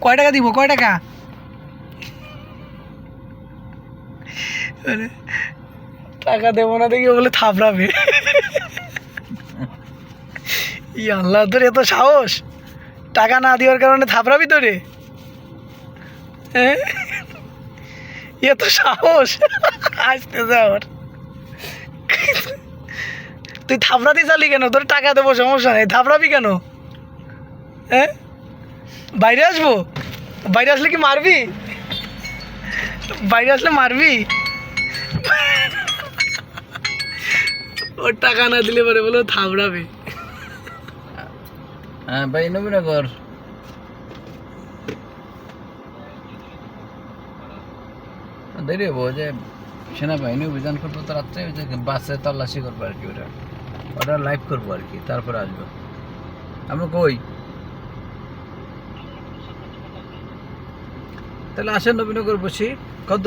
কয় টাকা দিব, কয় টাকা? টাকা দেবো না দেখি বলে থাপড়াবে। ই আল্লাহ, তোর এত সাহস, টাকা না দেওয়ার কারণে থাপড়াবি তোরে? হ্যাঁ, এত সাহস আসতে যাওয়ার। তুই থাপড়াতে চালি কেন? তোর টাকা দেবো, সমস্যা নেই, থাপড়াবি কেন? হ্যাঁ, বাইরে আসবো? বাইরে আসলে কি মারবি? বাইরে আসলে মারবি? ওর টাকা না দিলে পরে বলো থাপড়াবে। হ্যাঁ ভাই, নবীনগর দেরি হবো যে সেনাবাহিনী অভিযান করবো তো রাত্রে, ওই যে বাসে তল্লাশি করবো আর কি, ওটা ওটা লাইভ করবো আর কি, তারপরে আসবো। আমরা কই তাহলে আসেন নবীনগর বসি। কত